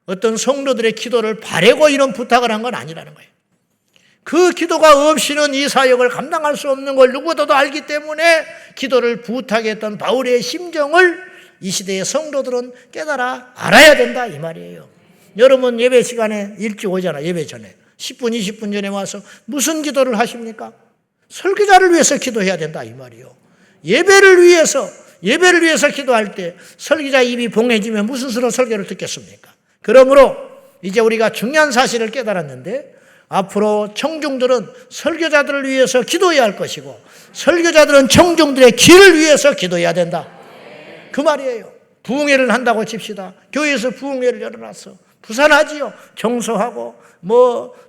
어떤 성도들의 기도를 바라고 이런 부탁을 한 건 아니라는 거예요. 그 기도가 없이는 이 사역을 감당할 수 없는 걸 누구도 알기 때문에 기도를 부탁했던 바울의 심정을 이 시대의 성도들은 깨달아 알아야 된다 이 말이에요. 여러분 예배 시간에 일찍 오잖아. 예배 전에 10분 20분 전에 와서 무슨 기도를 하십니까? 설교자를 위해서 기도해야 된다 이 말이에요. 예배를 위해서 기도할 때 설교자 입이 봉해지면 무슨 수로 설교를 듣겠습니까? 그러므로 이제 우리가 중요한 사실을 깨달았는데 앞으로 청중들은 설교자들을 위해서 기도해야 할 것이고 설교자들은 청중들의 길을 위해서 기도해야 된다. 그 말이에요. 부흥회를 한다고 칩시다. 교회에서 부흥회를 열어놨어. 부산하지요. 청소하고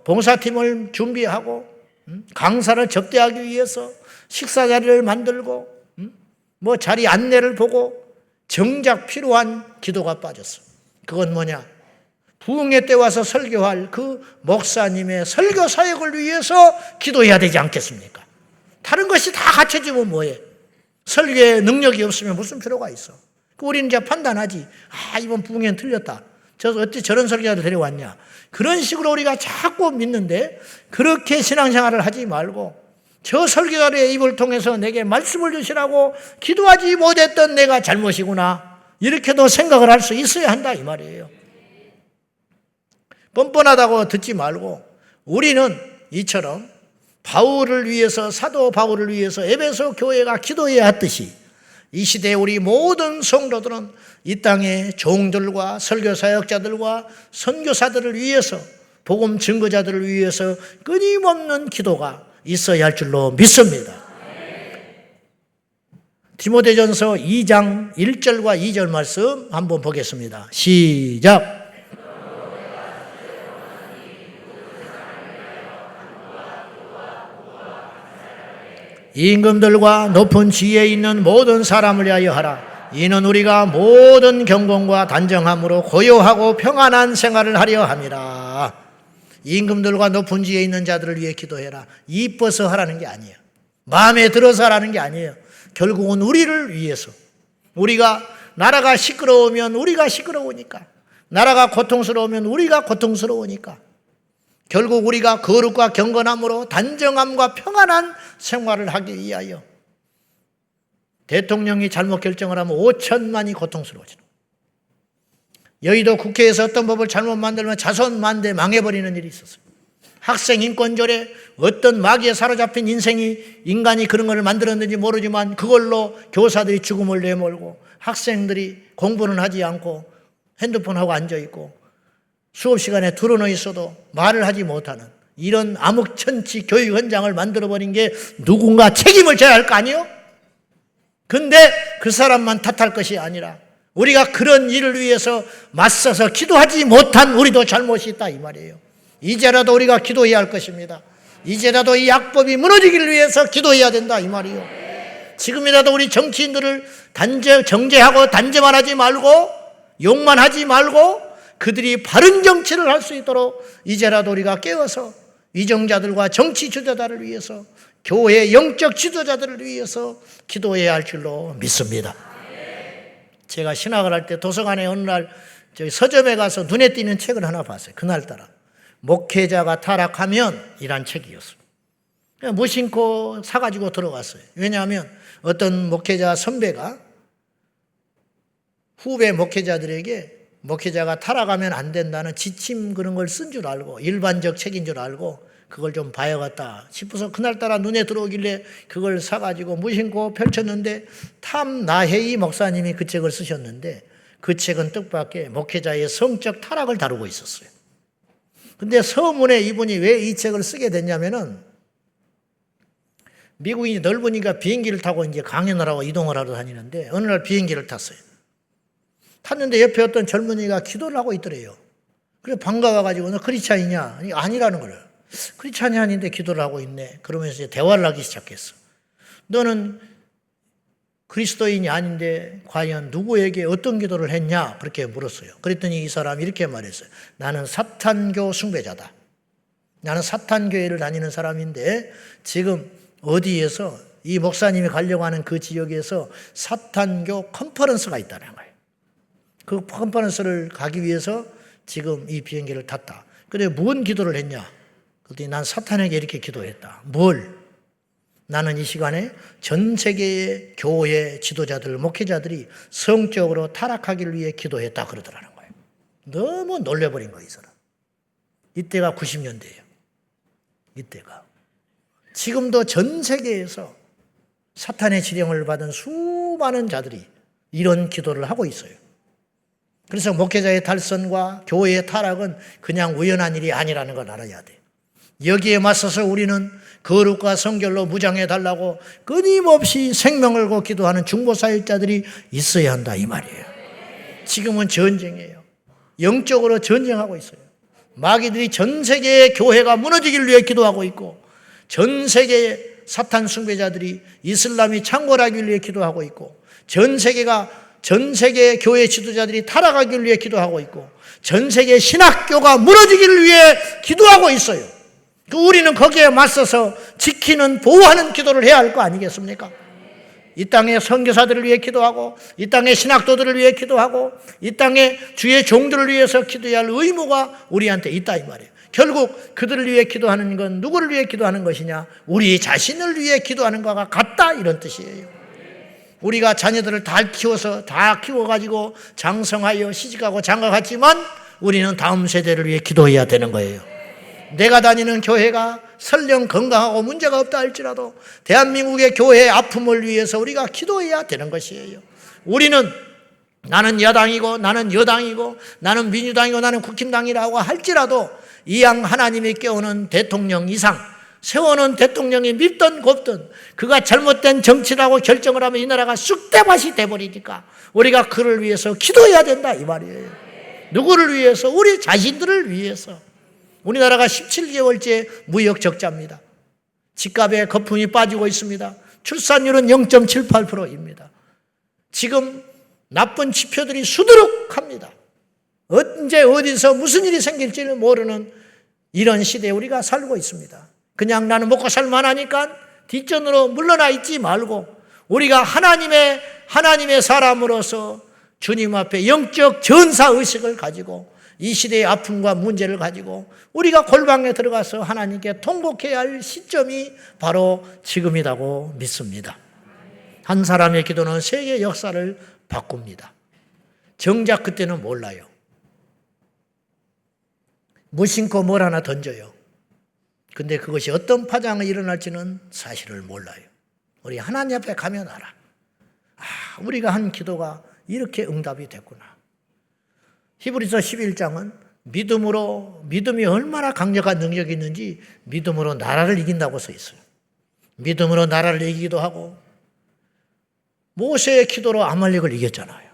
봉사팀을 준비하고 강사를 접대하기 위해서 식사 자리를 만들고 자리 안내를 보고 정작 필요한 기도가 빠졌어. 그건 뭐냐? 부흥회 때 와서 설교할 그 목사님의 설교 사역을 위해서 기도해야 되지 않겠습니까? 다른 것이 다 갖춰지면 뭐해? 설교에 능력이 없으면 무슨 필요가 있어? 우리는 이제 판단하지. 이번 부흥회는 틀렸다. 어째 저런 설교자를 데려왔냐? 그런 식으로 우리가 자꾸 믿는데 그렇게 신앙생활을 하지 말고 저 설교자의 입을 통해서 내게 말씀을 주시라고 기도하지 못했던 내가 잘못이구나. 이렇게도 생각을 할 수 있어야 한다 이 말이에요. 뻔뻔하다고 듣지 말고 우리는 이처럼 바울을 위해서 사도 바울을 위해서 에베소 교회가 기도해야 했듯이 이 시대에 우리 모든 성도들은 이 땅의 종들과 설교사역자들과 선교사들을 위해서 복음 증거자들을 위해서 끊임없는 기도가 있어야 할 줄로 믿습니다. 디모데전서 2장 1절과 2절 말씀 한번 보겠습니다. 시작. 임금들과 높은 지위에 있는 모든 사람을 위하여 하라. 이는 우리가 모든 경건과 단정함으로 고요하고 평안한 생활을 하려 함이라. 임금들과 높은 지위에 있는 자들을 위해 기도해라. 이뻐서 하라는 게 아니에요. 마음에 들어서 하라는 게 아니에요. 결국은 우리를 위해서. 우리가 나라가 시끄러우면 우리가 시끄러우니까, 나라가 고통스러우면 우리가 고통스러우니까 결국 우리가 거룩과 경건함으로 단정함과 평안한 생활을 하기 위하여 대통령이 잘못 결정을 하면 5천만이 고통스러워지는 거예요. 여의도 국회에서 어떤 법을 잘못 만들면 자손 만대 망해버리는 일이 있었어요. 학생 인권조례, 어떤 마귀에 사로잡힌 인간이 그런 걸 만들었는지 모르지만 그걸로 교사들이 죽음을 내몰고 학생들이 공부는 하지 않고 핸드폰하고 앉아있고 수업 시간에 드러누워 있어도 말을 하지 못하는 이런 암흑천치 교육 현장을 만들어버린 게 누군가 책임을 져야 할 거 아니에요? 근데 그 사람만 탓할 것이 아니라 우리가 그런 일을 위해서 맞서서 기도하지 못한 우리도 잘못이 있다 이 말이에요. 이제라도 우리가 기도해야 할 것입니다. 이제라도 이 악법이 무너지기를 위해서 기도해야 된다 이 말이에요. 지금이라도 우리 정치인들을 정죄하고 단죄만 하지 말고 욕만 하지 말고 그들이 바른 정치를 할 수 있도록 이제라도 우리가 깨어서 위정자들과 정치 주도자를 위해서 교회 영적 지도자들을 위해서 기도해야 할 줄로 믿습니다. 제가 신학을 할 때 도서관에 어느 날 서점에 가서 눈에 띄는 책을 하나 봤어요. 그날따라 목회자가 타락하면 이란 책이었어요. 무심코 사가지고 들어갔어요. 왜냐하면 어떤 목회자 선배가 후배 목회자들에게 목회자가 타락하면 안 된다는 지침 그런 걸 쓴 줄 알고 일반적 책인 줄 알고 그걸 좀 봐야겠다 싶어서 그날따라 눈에 들어오길래 그걸 사가지고 무심코 펼쳤는데 탐 나헤이 목사님이 그 책을 쓰셨는데 그 책은 뜻밖의 목회자의 성적 타락을 다루고 있었어요. 근데 서문에 이분이 왜 이 책을 쓰게 됐냐면은 미국이 넓으니까 비행기를 타고 이제 강연을 하고 이동을 하러 다니는데 어느 날 비행기를 탔어요. 탔는데 옆에 어떤 젊은이가 기도를 하고 있더래요. 그래서 반가워가지고 너 크리스찬이냐? 아니라는 거예요. 크리스찬이 아닌데 기도를 하고 있네. 그러면서 이제 대화를 하기 시작했어. 너는 그리스도인이 아닌데 과연 누구에게 어떤 기도를 했냐? 그렇게 물었어요. 그랬더니 이 사람이 이렇게 말했어요. 나는 사탄교 숭배자다. 나는 사탄교회를 다니는 사람인데 지금 어디에서 이 목사님이 가려고 하는 그 지역에서 사탄교 컨퍼런스가 있다는 거예요. 그 컨퍼런스를 가기 위해서 지금 이 비행기를 탔다. 그래 무슨 기도를 했냐? 그랬더니 난 사탄에게 이렇게 기도했다. 뭘? 나는 이 시간에 전 세계의 교회 지도자들, 목회자들이 성적으로 타락하기를 위해 기도했다 그러더라는 거예요. 너무 놀래버린 거예요, 이 사람. 이때가 90년대예요. 이때가. 지금도 전 세계에서 사탄의 지령을 받은 수많은 자들이 이런 기도를 하고 있어요. 그래서 목회자의 탈선과 교회의 타락은 그냥 우연한 일이 아니라는 걸 알아야 돼요. 여기에 맞서서 우리는 거룩과 성결로 무장해달라고 끊임없이 생명을 걸고 기도하는 중보사역자들이 있어야 한다 이 말이에요. 지금은 전쟁이에요. 영적으로 전쟁하고 있어요. 마귀들이 전 세계의 교회가 무너지기를 위해 기도하고 있고 전 세계의 사탄 숭배자들이 이슬람이 창궐하기를 위해 기도하고 있고 전 세계의 교회 지도자들이 타락하기를 위해 기도하고 있고 전 세계 신학교가 무너지기를 위해 기도하고 있어요. 우리는 거기에 맞서서 지키는 보호하는 기도를 해야 할 거 아니겠습니까? 이 땅의 선교사들을 위해 기도하고 이 땅의 신학도들을 위해 기도하고 이 땅의 주의 종들을 위해서 기도해야 할 의무가 우리한테 있다 이 말이에요. 결국 그들을 위해 기도하는 건 누구를 위해 기도하는 것이냐? 우리 자신을 위해 기도하는 것과 같다 이런 뜻이에요. 우리가 자녀들을 다 키워가지고 장성하여 시집가고 장가갔지만 우리는 다음 세대를 위해 기도해야 되는 거예요. 내가 다니는 교회가 설령 건강하고 문제가 없다 할지라도 대한민국의 교회의 아픔을 위해서 우리가 기도해야 되는 것이에요. 우리는 나는 야당이고 나는 여당이고 나는 민주당이고 나는 국힘당이라고 할지라도 이양 하나님이 깨우는 대통령 이상 세워놓은 대통령이 믿든 곱든 그가 잘못된 정치라고 결정을 하면 이 나라가 쑥대밭이 돼버리니까 우리가 그를 위해서 기도해야 된다 이 말이에요. 누구를 위해서? 우리 자신들을 위해서. 우리나라가 17개월째 무역 적자입니다. 집값에 거품이 빠지고 있습니다. 출산율은 0.78%입니다. 지금 나쁜 지표들이 수두룩합니다. 언제 어디서 무슨 일이 생길지를 모르는 이런 시대에 우리가 살고 있습니다. 그냥 나는 먹고 살만하니까 뒷전으로 물러나 있지 말고 우리가 하나님의 사람으로서 주님 앞에 영적 전사의식을 가지고 이 시대의 아픔과 문제를 가지고 우리가 골방에 들어가서 하나님께 통곡해야 할 시점이 바로 지금이라고 믿습니다. 한 사람의 기도는 세계 역사를 바꿉니다. 정작 그때는 몰라요. 무심코 뭘 하나 던져요. 근데 그것이 어떤 파장이 일어날지는 사실을 몰라요. 우리 하나님 앞에 가면 알아. 우리가 한 기도가 이렇게 응답이 됐구나. 히브리서 11장은 믿음이 얼마나 강력한 능력이 있는지 믿음으로 나라를 이긴다고 써 있어요. 믿음으로 나라를 이기기도 하고 모세의 기도로 아말렉을 이겼잖아요.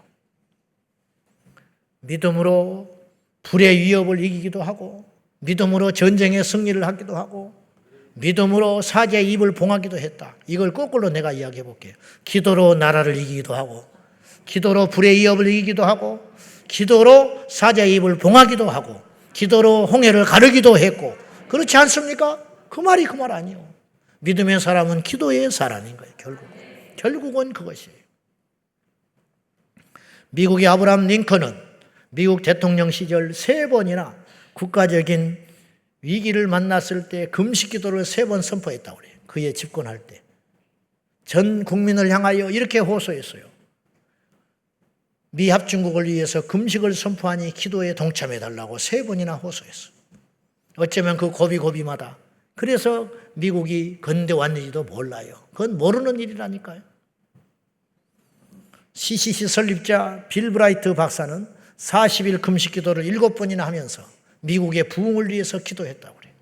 믿음으로 불의 위협을 이기기도 하고 믿음으로 전쟁의 승리를 하기도 하고 믿음으로 사제의 입을 봉하기도 했다. 이걸 거꾸로 내가 이야기해 볼게요. 기도로 나라를 이기기도 하고 기도로 불의 위협을 이기기도 하고 기도로 사제의 입을 봉하기도 하고 기도로 홍해를 가르기도 했고 그렇지 않습니까? 그 말이 그 말 아니에요. 믿음의 사람은 기도의 사람인 거예요. 결국은 그것이에요. 미국의 아브라함 링컨은 미국 대통령 시절 3번이나 국가적인 위기를 만났을 때 금식 기도를 3번 선포했다고 그래요. 그의 집권할 때. 전 국민을 향하여 이렇게 호소했어요. 미 합중국을 위해서 금식을 선포하니 기도에 동참해달라고 3번이나 호소했어요. 어쩌면 그 고비고비마다. 그래서 미국이 건대왔는지도 몰라요. 그건 모르는 일이라니까요. CCC 설립자 빌 브라이트 박사는 40일 금식 기도를 7번이나 하면서 미국의 부흥을 위해서 기도했다고 그래요.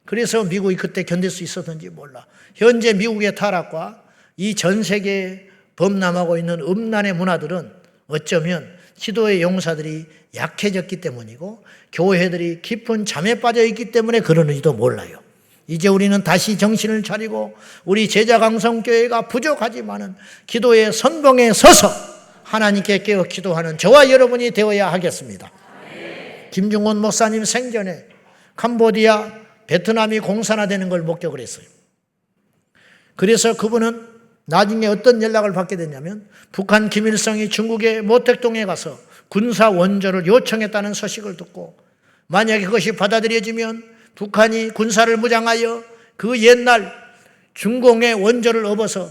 그래서 미국이 그때 견딜 수 있었는지 몰라. 현재 미국의 타락과 이 전 세계에 범람하고 있는 음란의 문화들은 어쩌면 기도의 용사들이 약해졌기 때문이고 교회들이 깊은 잠에 빠져 있기 때문에 그러는지도 몰라요. 이제 우리는 다시 정신을 차리고 우리 제자강성교회가 부족하지만은 기도의 선봉에 서서 하나님께 깨어 기도하는 저와 여러분이 되어야 하겠습니다. 김중곤 목사님 생전에 캄보디아, 베트남이 공산화되는 걸 목격을 했어요. 그래서 그분은 나중에 어떤 연락을 받게 됐냐면 북한 김일성이 중국의 모택동에 가서 군사 원조를 요청했다는 소식을 듣고 만약에 그것이 받아들여지면 북한이 군사를 무장하여 그 옛날 중공의 원조를 업어서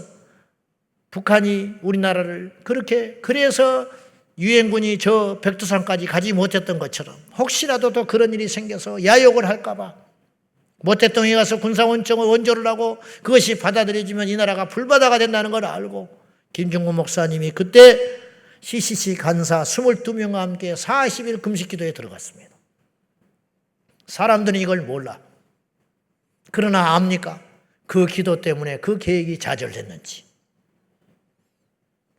북한이 우리나라를 그래서 유엔군이 저 백두산까지 가지 못했던 것처럼 혹시라도 또 그런 일이 생겨서 야욕을 할까 봐 모택동에 가서 군사원조를 하고 그것이 받아들여지면 이 나라가 불바다가 된다는 걸 알고 김중곤 목사님이 그때 CCC 간사 22명과 함께 40일 금식기도에 들어갔습니다. 사람들은 이걸 몰라. 그러나 압니까? 그 기도 때문에 그 계획이 좌절됐는지.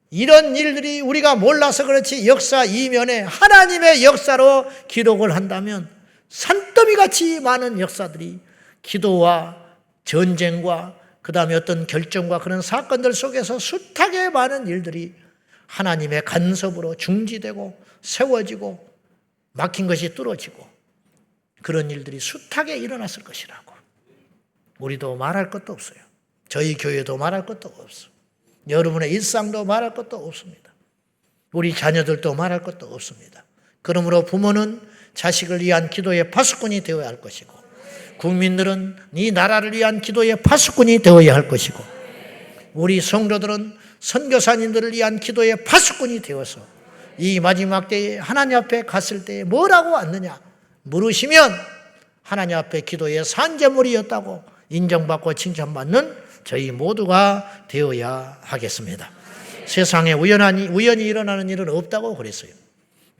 이런 일들이 우리가 몰라서 그렇지 역사 이면에 하나님의 역사로 기록을 한다면 산더미같이 많은 역사들이 기도와 전쟁과 그 다음에 어떤 결정과 그런 사건들 속에서 숱하게 많은 일들이 하나님의 간섭으로 중지되고 세워지고 막힌 것이 뚫어지고 그런 일들이 숱하게 일어났을 것이라고. 우리도 말할 것도 없어요. 저희 교회도 말할 것도 없어요. 여러분의 일상도 말할 것도 없습니다. 우리 자녀들도 말할 것도 없습니다. 그러므로 부모는 자식을 위한 기도의 파수꾼이 되어야 할 것이고 국민들은 이 나라를 위한 기도의 파수꾼이 되어야 할 것이고 우리 성도들은 선교사님들을 위한 기도의 파수꾼이 되어서 이 마지막 때에 하나님 앞에 갔을 때에 뭐라고 왔느냐 물으시면 하나님 앞에 기도의 산재물이었다고 인정받고 칭찬받는 저희 모두가 되어야 하겠습니다. 세상에 우연히 일어나는 일은 없다고 그랬어요.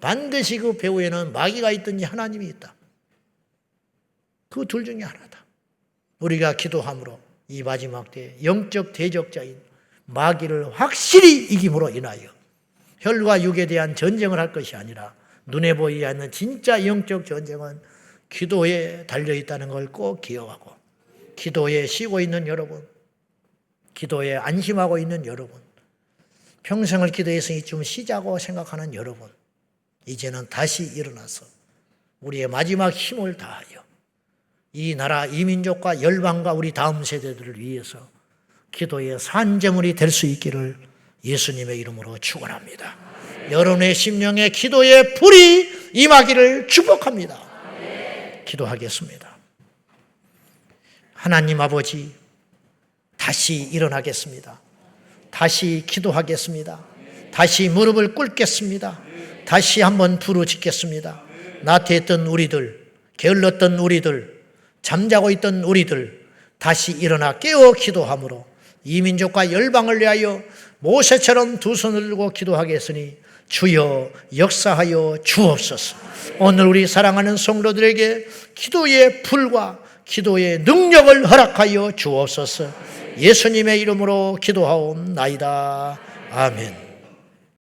반드시 그 배후에는 마귀가 있든지 하나님이 있다. 그 둘 중에 하나다. 우리가 기도함으로 이 마지막 때 영적 대적자인 마귀를 확실히 이김으로 인하여 혈과 육에 대한 전쟁을 할 것이 아니라 눈에 보이지 않는 진짜 영적 전쟁은 기도에 달려있다는 걸 꼭 기억하고 기도에 쉬고 있는 여러분, 기도에 안심하고 있는 여러분, 평생을 기도해서 좀 쉬자고 생각하는 여러분, 이제는 다시 일어나서 우리의 마지막 힘을 다하여 이 나라 이민족과 열방과 우리 다음 세대들을 위해서 기도의 산재물이 될 수 있기를 예수님의 이름으로 축원합니다. 여러분의 심령에 기도의 불이 임하기를 축복합니다. 기도하겠습니다. 하나님 아버지, 다시 일어나겠습니다. 다시 기도하겠습니다. 다시 무릎을 꿇겠습니다. 다시 한번 부르짖겠습니다. 나태했던 우리들, 게을렀던 우리들, 잠자고 있던 우리들 다시 일어나 깨어 기도함으로 이 민족과 열방을 위하여 모세처럼 두 손을 들고 기도하겠으니 주여 역사하여 주옵소서. 오늘 우리 사랑하는 성도들에게 기도의 불과 기도의 능력을 허락하여 주옵소서. 예수님의 이름으로 기도하옵나이다. 아멘.